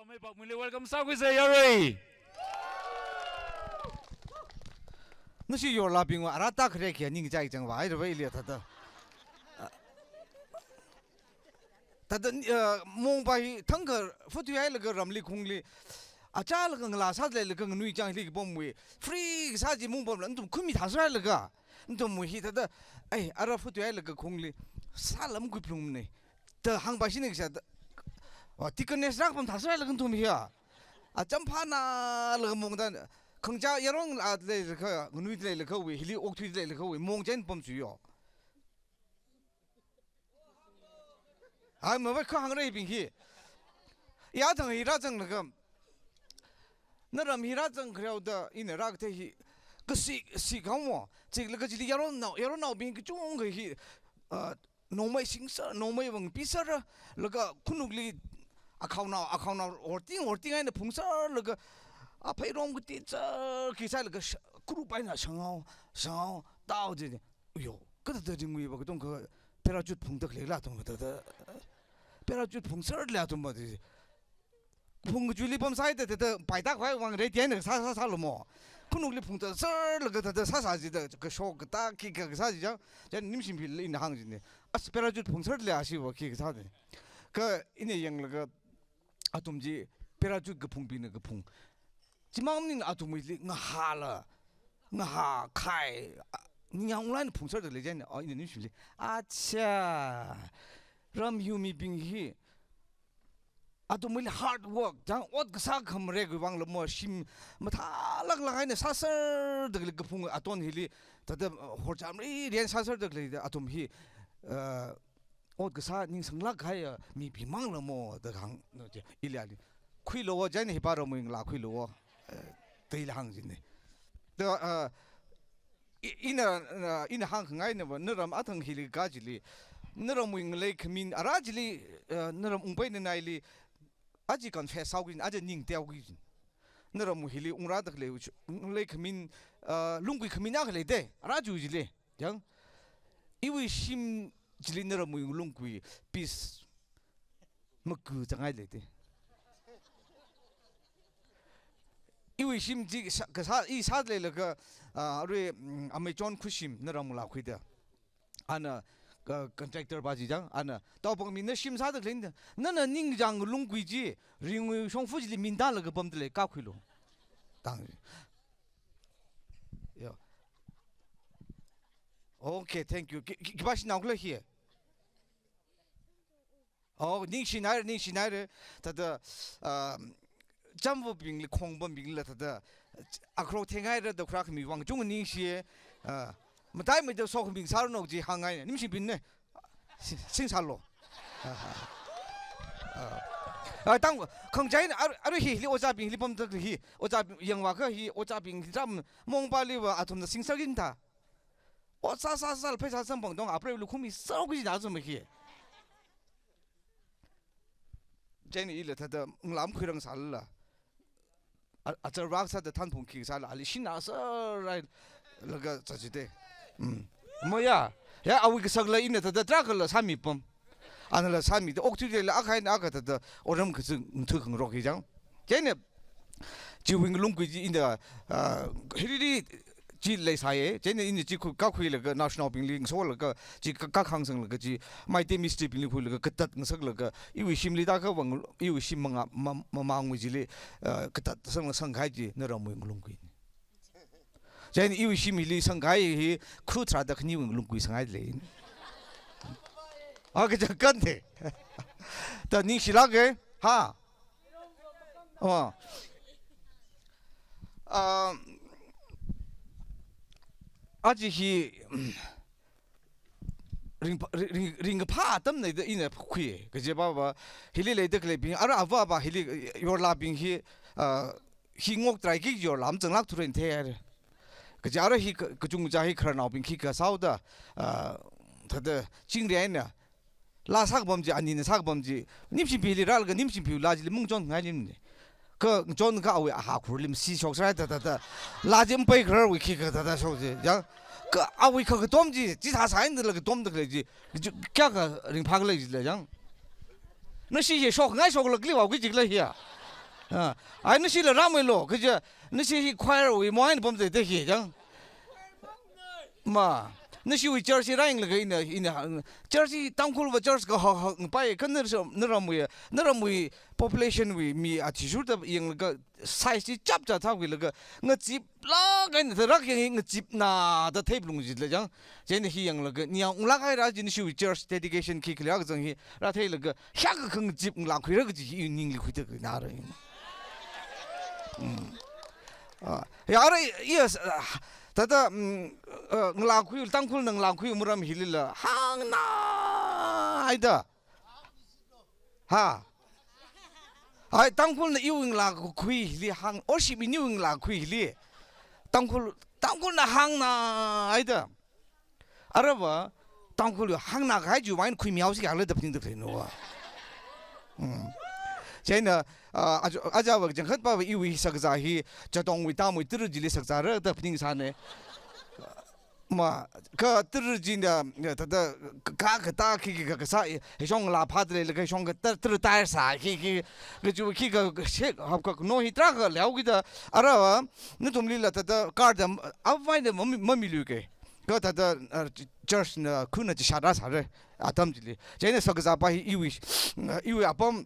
ไม่บอกมือเลย welcome สาวกุยเซยร์那是有拉宾话，阿大可来看你家一张歪的歪了，他的蒙巴腾个福州来那个ramli空里，啊，家那个拉萨来那个女将那个帮位，free 啥子蒙巴人都可米他出来那个，你都没他的，哎，阿拉福州来那个空里，啥那么贵不呢？的航班是那个啥的，哦，这个呢是让他们他出来那个都没有，啊，真怕那那个蒙的。坑家一样啊，来这个女的来这个位，里屋推来这个位，梦见不需要。啊，没为看那边去，亚层伊拉层那个，那让伊拉层可要的，因为那个去，个是讲么？这个就是亚龙那边个中个去，农民形式，农民问比赛了，那个可能里啊靠那，我顶哎那碰上那个。啊，陪同个地这，其实那个古板那上到这，哎呦，搿个认为个东个，别让就碰得来了，东个别让就碰事儿了，东么的，碰个距离碰晒的，百大块往这点那个啥了么？可能你碰得事儿那个啥子的，这个小个大个啥子讲，这你们信不信？那行子呢？啊，别让就碰事儿了，是我个啥的？个因为用那个啊，东西别让就个碰比那个碰。今晚你阿东米哩，我哈了，我哈开，你讲我那碰事的来讲呢，哦，你说哩，啊切，让有米兵去，阿东米哩 hard work， 讲我个啥看么来个忘了么心，么他那个还呢啥事儿的个碰阿东米哩，他的或者么一连啥事儿的个阿东米，我个啥你生那开呀，米兵忙了么的行，那就一两的，亏了我真的把我们拉亏了我。对了，行子呢，对因行很爱呢吧，那阿腾去哩家子哩，那我们来看面阿拉子哩，那我们那那里，阿只讲发烧个人，阿只宁掉个人，那我们去哩，我拉得来，来看面，龙贵看面那个来的，阿拉就是哩，讲，因为心子哩那我们龙贵比么个怎爱来的。因为心这个啥一啥来那个瑞阿美庄库心那让我们来回的，那contractor 把这样那到旁边那心啥的来的，那宁讲龙规矩，因为双夫妻民大那个帮的来搞亏了，当然，哟 ，OK，thank you，给把是哪个来hier？哦，您是哪的？他的jambu bing li khongban bing la tada akro thengai ra da khrak mi wang chung ning sie matai me da sok bing sar no ji hangai nim si bin ne sing sal lo tang khong jai na aru hi li oja bing li pom da hi oja yang wa ka hi oja bing jam mong ba li wa atum da sing sa gin ta o sa pe sa sam bang dong apre lu khumi sa gu ji da zo me hi jai ni ile ta da nglam khirang sal la这raksa的摊棚起啥了？阿里新拿是来那个咋子的？么呀？呀，阿维个上来因为他的这个了3米半，那了3米的，我就是了阿开那个他的，我认可是推很弱一张。真的，就为个龙规矩因的迄个只来啥耶？真的因为只搞开那个 national 兵力，说那个只搞抗生那个只买点 mystery 兵力开那个，搿搭说那个，因为心里大个问，因为心忙啊，忙为之嘞，搿搭生开只那让我们龙规。真的因为心里生开去，苦差的肯定龙规生开嘞。啊，搿就干的，但你是哪个？哈？哦，阿只是ring个怕等来的，因为亏，可是爸爸，迄里来得来宾，阿拉阿爸爸迄里有拉宾去，去我来去有南正拉突然贴的，可是阿拉去个中家去可能宾去个少的，他的经验呢，拉萨个범지 아니는 사个범지，님신 비리 라个님신 비리拉只梦中爱님네。그 존 가 왜 아 굴림 시속 살다다다 라진 베이커 위키 그다다 소지 양그 아위 그 돔지 지사 사인들 그 돔도 그래지 꺄가 링 파글레지 양 너 시시 쇼很爱쇼了 给我 给几个 here 哎，那些了让没咯，可是那些快儿为么呢？不得得些讲，嘛，那些为这些人那个这些当初我这个好，把可能是那么 population 为米啊，其实的用那个 size จับ他为那个我接拉个那他个我接那的 table 东西了讲，真的是用那个你要我那个人真是为这 dedication 去了个东西，那他那个下个可接我拉回那个就是有能力回这个拿的。呀，也是，他的我拉回当初能拉回我们那里了，行哪的，哈，哎，当初有人拉回里行，20米有人拉回里，当初那行哪的，阿拉吧，当初了行哪还就玩开苗是干了的，平的平了，现在aja wak jangkhat pa iwi sakza hi jatong wi tam wi tir jili sakza ra da pning sa ne ma ka tir jin da ta ka ta ki ka sa he shong la pha de le ka shong ka tir ta sa ki ju ki ka she hab ka no hi tra ka liao gi da ara ne tum li la ta card avai de mami lu ke ka ta church na kuna ji shara sa re atam jili jene sakza pa hi iwi apam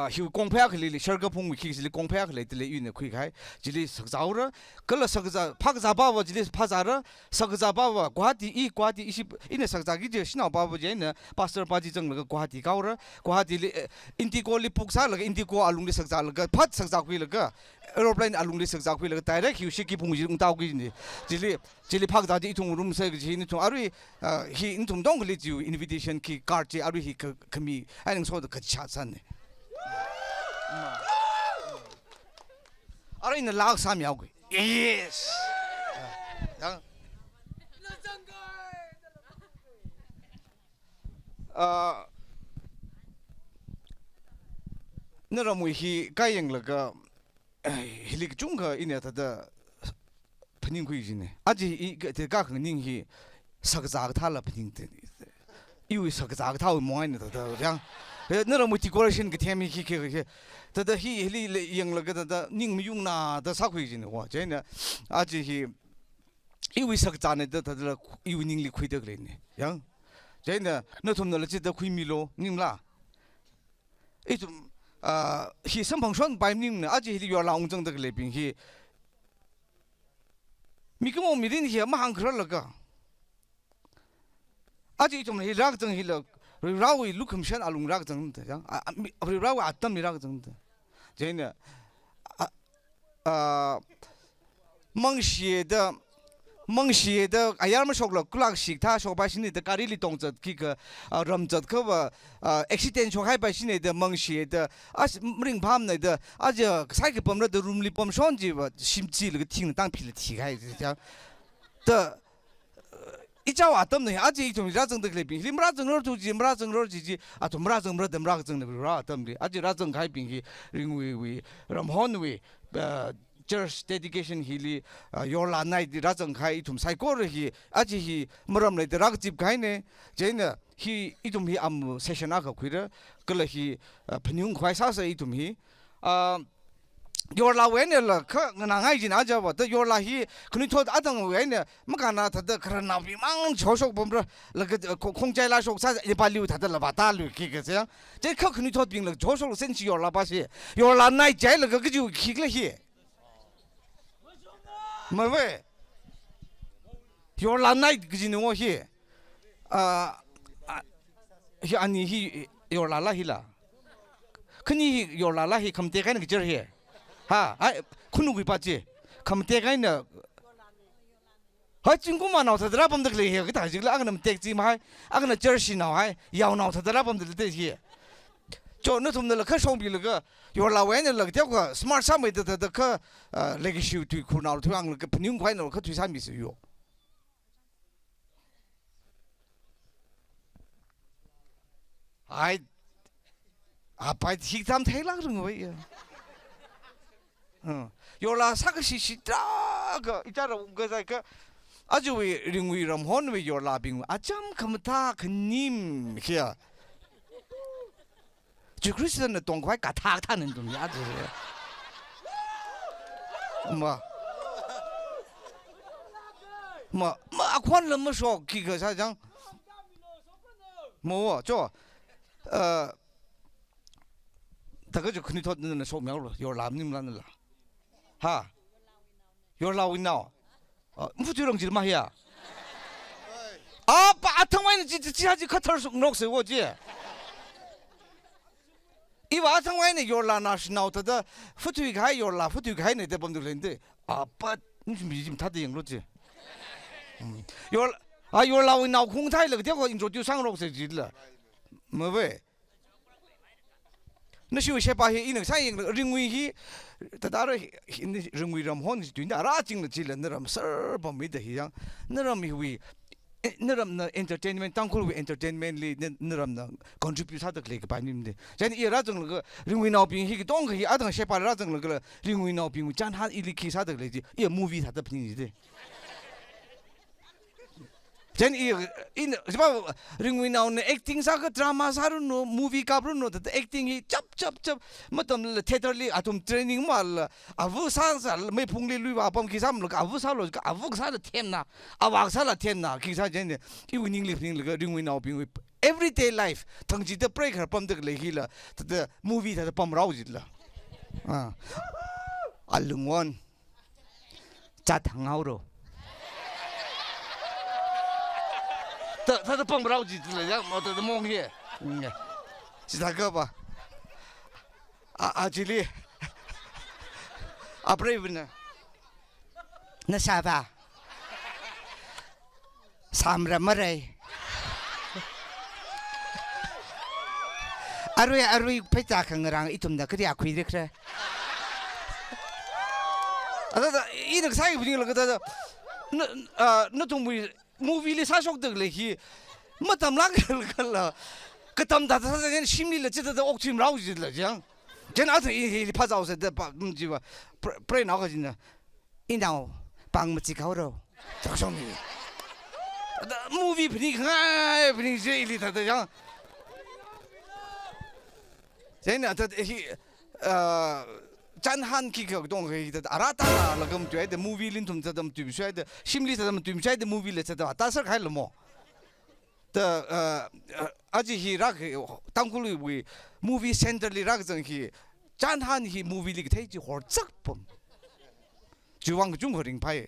hiu kongpaya khali li sharga phung mi khisi li kongpaya khali tile yu ne khui khai jili sakzaw ra kala sakza phakza ba wa jili phaza ra sakza ba wa guwahati isi ine sakza gi je sinaw ba wa je ne pastor pa ji jang la guwahati kaw ra guwahati li indigo li puksa la indigo alung li sakza la phat sakza khui la aeroplane alung li sakza khui la direct hiu shiki phung ji ung taw gi ni jili phakza ji ithung room se gi ni thung arui hi in thum dong li ji invitation ki card ji arui hi khami aning so da kha san ne而你拉个3秒鬼 ，yes， 那么he该用那个，那个中国因为他的肯定会进呢，而且一个这个肯定是啥个他了肯定的，因为啥个他会买呢，他这样。那么decoration个天面去，他的用了个他宁用那的啥回事呢？哇，真的，而且是因为啥个呢？他因为能力亏得个呢，样，真的，那他们那这亏米咯，你们啦，一种是身旁双白命呢，而且是要老正的个来宾是，米个我米的那些马上可了个，而且一种是那个正是了。rawi lukum shan alung rak zang de yang rawi atam mi rak zang de jene mong xie de ayar ma shok lo kulak sik tha shok ba shin de kari li tong zat ki ga ram zat kha ba accident shok hai ba shin de mong xie de as ring pham ne de aj sai ke pam de room li pam shon ji ba sim ji le ting dang pi le ti hai de de一家话等呢，而且一种拉正的来宾，你们拉正了就们拉正了就啊，从拉正了等拉正的拉等的，而且拉正开宾去，因为让好为church dedication 去哩有拉奈的拉正开一种赛过了去，而且是没让来的拉个接开呢，真的去一种去按 session 那个开的，个了去朋友快啥子一种去有拉为呢了，可那爱情那家伙，这有拉去，可能说阿当为呢，没看那他的可能那边忙超说不是那个空间拉说啥子一把溜他的了把大溜去个这样，这可能说病了超说生气有拉把些，有拉那在那个就去了些，没喂，有拉那个就我些，像你去有拉拉去了，可你有拉拉去，看得开那个劲儿些。哈，哎，可能会把这，他们带开呢。还真够嘛闹他的拉帮的嘞，个大只个阿个那么带子嘛还，阿个那劲儿是闹还，要闹他的拉帮的这些。就那他们那个双比那个，有老外那个叫个 smart 上面的个那个手推苦恼推昂那个朋友快那个推上面是有。哎，把提他们太拉了我呀。有了啥个是这个，一家人个在个，啊就为认为人很为有拉兵，啊怎么他肯定去啊？就그리스도는 동快가탁 타는 동이야 저 아宽了么说기가 사장 저 다가 저 큰이 덧는 소명으로 요람님라는 하 요라위나오 무주렁지 마야 바탕와이는 지하지 커터스 녹세 오지 이 바탕와이는 요라나시 나오다 후투이가 요라 후투이가 내 대범들인데 빠 무슨 다들 영로지 요라위나 공타이를 대고 인troduce 녹세지라 뭐왜那是有些把一能上映的认为he，他当然那认为人们对那拉近了起来，那人事儿不没得一样，那人们会，那人们 entertainment 当可为 entertainment 里那人们 contribute 他的那个办理的，像你拉整那个认为闹病，那个当个阿当些把拉整那个认为闹病，讲他一里其他的那些，也 movie 他的平时的。전 이 뭐 링위 나오는 액팅 사가 드라마 사르노 무비 가브르노 더 액팅이 짭짭짭 뭐덤 테더리 아톰 트레이닝 말 아부사사 매 풍리 루이 아범 기삼로 아부사로 아부사라 템나 아왁사라 템나 기사 전에 이 닝리 링리 링위 나오 빙 everyday life 당지 더 브레이크 범더 레히라 더 무비 더 범라우지라 알릉원 자탕하우로他蹦不着几次了，让我的梦里，是他哥吧？这里，不对不呢？那啥吧？300마리。아루이 패자한 거랑 이tum다 그리 아쿠이들 그래. 이렇게 사이 분위기를 그다 너 동물 무비리 사속들이 뭐담랑을 그담다 사장님 심리를 찌다 옥침 나오지들 장. 쟤는 이 파자오서 지와 프레 나가지나. 인다오 방무지 가오로. 작성이. 무비 분위기 제일이 다들 장. 쟤는 짠한 기억 동그 알았다 라금 줘야 돼 무비린 좀 저담 좀 줘야 돼 심리 저담 좀 줘야 돼 무비를 저다 왔다서 갈로 뭐더 아직 히락 당굴이 위 무비 센터리락 정히 짠한 히 무비리 태지 hor적범 주왕 중거링 파이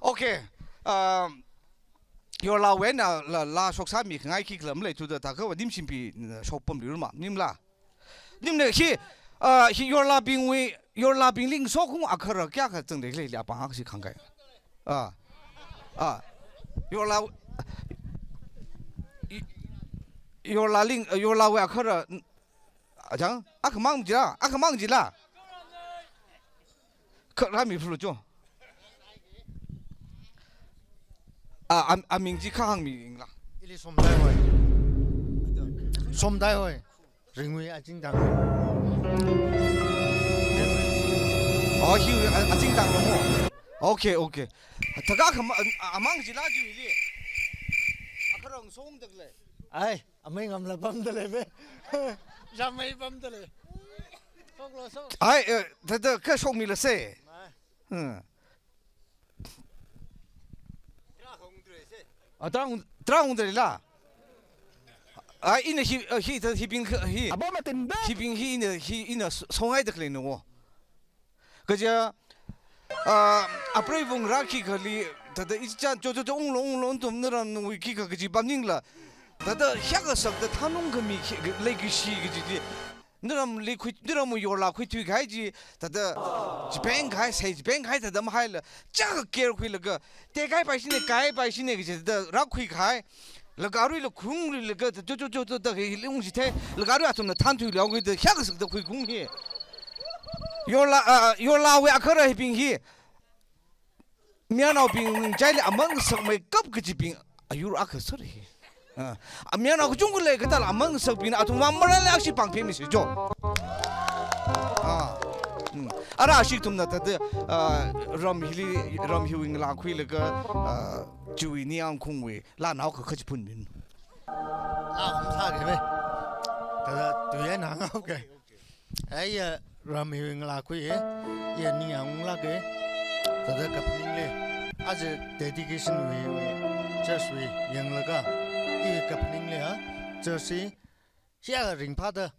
오케이 요라 웬나 라 속사미 ngay khi lắm lại tôi ta có dim simpi shopom liu mà nim la nim này khi yola bing ling so không akara kya ka chang de le ya pa si khang kai yola ling yola we akara jang mang ji la ka ra mi phlu jo 민지 강미인가? 일이 솜다이호이. 솜다이호이. 링위 아징당. 히 아징당 뭐. 오케이. 다가 망지라 주일이. 그런 소음들래. 아이, 아메 감라 밤들래. 잠메 밤들래. 속로서. 아이, 다다 그 소미르세. 응. 드라운들이라 이네 히빙히 히빙히 이네 송하이드 클레노 그저 아프레이봉 라키 걸리 다다 이자 조조 옹롱 돔느란 위키가 그지 밤닝라 다다 샤가석다 타농금이 레기시 그지 너람 리퀴 너람 요라 퀴투 가이지 다다 지뱅 가이 세지 뱅 가이 다다 마할라 짜 게르 퀴르가 대가이 바시네 가이 바시네 그지 다 라퀴 가이 라가루이 쿵리 가 저저저다 힐웅시테 라가루 아톰나 탄투 려고도 샤가석다 퀴 쿵히 요라 왜 아카라 빙히 미안하오 빙 자리 아망석 메 컵 그지 빙 아유 아카서리 미안하고 중국래 그달 안만 석비나 아동 만만한 악시 방패미시죠. 알아 아식tum 나타데 럼힐링 라퀴르가 주이니앙 콩웨 라나오 그 커지 분민. 사게 왜 다다 뒤에 나가게 아예 라미윙라고에 예 니앙라게 다다 갑닝레 아주 데디케이션 왜 저스위 영라가 이 갑닝레야 저시 시야 링파다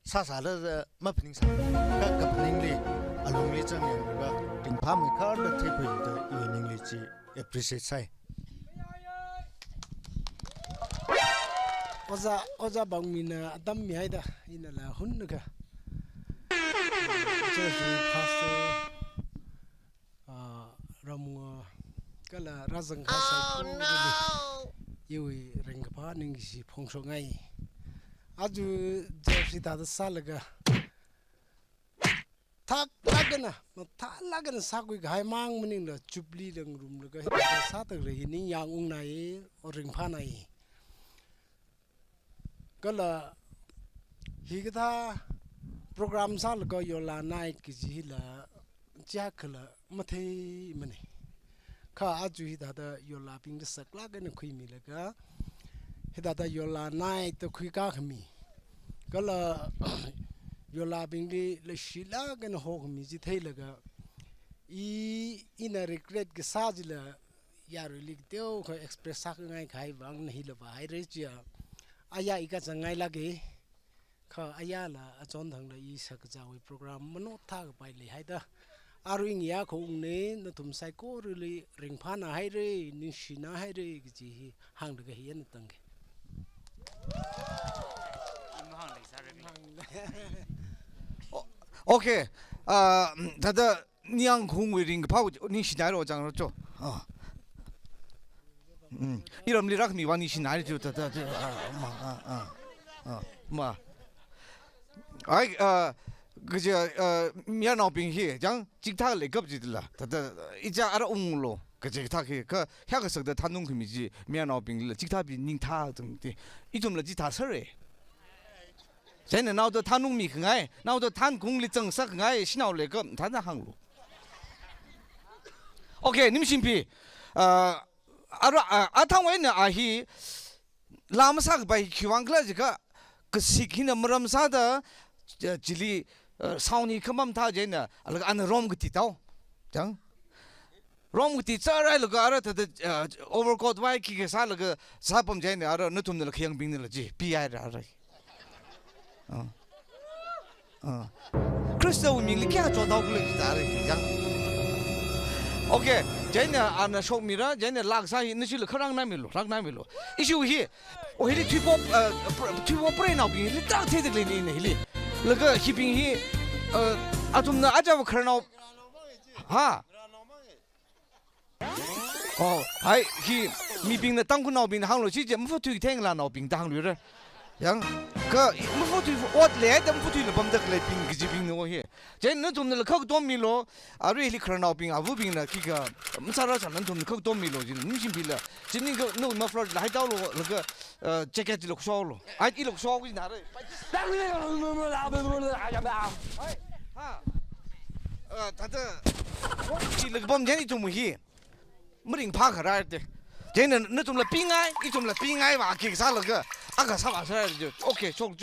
사사的마프닝사 갑닝레 알롱리 정영가 링파미카르 테이프의 유닝리지 appreciate oza bangmina adam mi haida ina la hunnuga jersey pastor ramu kala razang khasa ko yewi rengpa ningsi phongsho ngai aju jersey da salaga thak lagana sagui gai mang muning la chupli lang room laga sa tak re ni yang ung nai rengpa nai kala higda program sal ko yola night ki jila jakla mathe mane kha aju hida da yola ping de sakla ga ne khui mi laga hida da yola night to khui ka khmi kala yola ping de le shila ga ne ho khmi ji thei laga ina regret ke sajila yaro lik teo ko express sak ngai khai bang nahi la ba hai re chia aya ika changai lage kha aya la achon thang la I sak jawi program mano tha ga pai le haida aruing ya kho ne na tum sai ko ri ring pha na hai re ni shina hai re gi ji hang de ga hian tang ge OK 다다 니앙 공위링 파고 니 시나로 장로죠 이름 리락 미와니 시나리 주다다 마 아이 그저 미안한 빙히 장 직타 레급지들라 다다 이자 알아 웅로 그저 타게 그 향석的탄농 금이지 미안한 빙을 직타비 닝타 등데 이좀라 지타 서래 쟤는 나도 탄농미 그가에 나도 탄 공리 정사 그가에 신나올래 그 단다 항로 오케이 님신피 아탕웨는 아히 라마사가 바이 키왕클라지가 그 시키는 머람사다 질리 사우니 그만 타제나 알가 안 롬그티다오 장 롬그티 짜라르가 알아다 오버코트 와이키게 살가 사범 제네 알아 너tum들 그냥 빙늘지 비아라 알아 그리스도 민리 캬 조다고 그러지 장 오케이 제네 안 쇼미라 제네 락사히 느실 커랑 나밀로 이슈히 오히려 튜버 프레나 비 리딱 테들리니 힐리 लगा हिपिंग ही आतुमना आजाव खरनाव हा ओ हाय हि मीपिंग ना तंगु नाव बिन हांलो जी जे मफु तुइ थेंग ला नाव बिन दांग लुरे yang ka mफु तुइ ओत ले दम फु तुइ लबम दक ले बिन गिजि बिन नो हे जे न तुम न खक दोम मिलो आरु हिलि खरनाव बिन आबु बिन ना किका मसारा सन तुम खक दोम मिलो जिन निसिम बिला जिन ग नो मफलर लाइ दालो लगा जैकेट लो सोलो आई इ लो सो गिन नारे 다들 이 르범 제니 좀 히. 머링 파카라데. 쟤는 너 좀라 빙아이, 이 좀라 빙아이 와 기가 살라가. 아까 사와서 저 오케이 좀.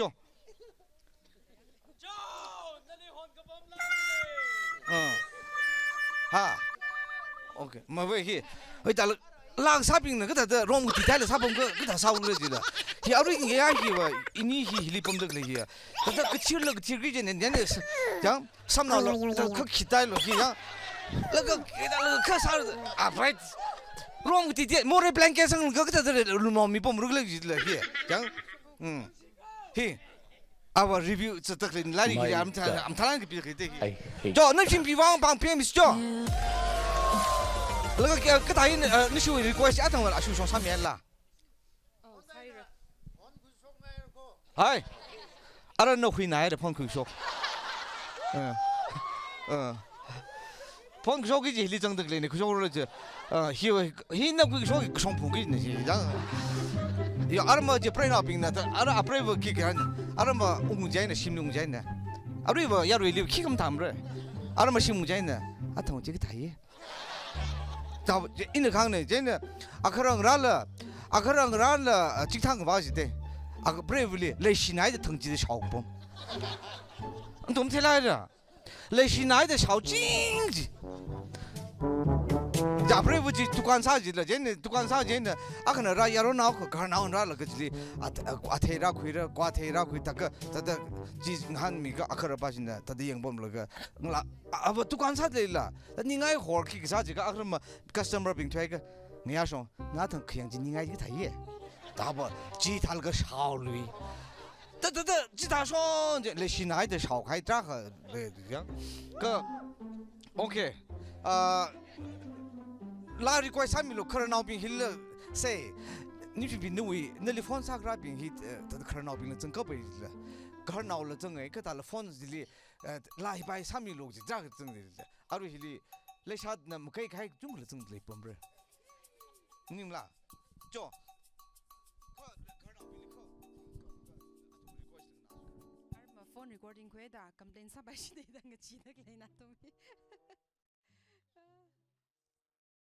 하. 오케이. 뭐왜 히. 일단 랑 사빙는 그다 롬 디테일 사범 그다 사우르지다. 이 아루 이게 아기와 이니 힐리범들 얘기야. 그다 그 치르러 그 치르기전에 내내 장 삼나로 그 기타일로 그냥 그거 그 사르 아 바이 롬 디테일 모레 블랭켓은 그다 롬미 봄르글지다 히. 장 히. our review 저 딱 라리 I'm telling you 그때 저 너심 비왕 방편 미스죠 그 다인 니쇼 리퀘스트 아탕 걸 아슈 좀 삼면라 하이 알아 너 휘나에 펑크쇼 펑크쇼기지 리정득리네 그 정도로 저 히나 그 쇼기 성풍기네 장 야 아르마 제 프레나 빙나 아르 아프레버 기게 한 아르마 웅자이네 심웅자이네 아르바 야로 리 키금 담래 아르마 심웅자이네 아탕 저기 다이 자 이네 강네 제네 아카랑 랄라 직탕 바시데 啊个 bravely 来西奈的腾机的小bomb，你懂不起来着？来西奈的小经济。呀，不是我去dukan saja lah, jadi dukan saja ni, aku nak raya orang nak kerana orang nak lagi jadi, athera kui tak, tada jis han mika akhir apa sih na, tada yang bom lagi, ngla, apa dukan saja lah, ni ngai hor ki saja, akhir mah customer bing tuai ke, ni asal, ngatang kayang jadi ngai kita ye, apa, jis hal ke shau lui, tada jis asal, lesi nai de shau kai dah ke, yang, ke, okay, lari kau sami lo kerana bing hill say ni pun nui telefon sakra bing hit kerana bing lezeng kau bing hill kerana lo lezeng ke telefon jadi lari bai sami lo jadi jaga lezeng jadi aru hill lesat na mukai kai jung lezeng leh pember ni mula jo phone recording ko da complain sa ba shi de dang chi da le na to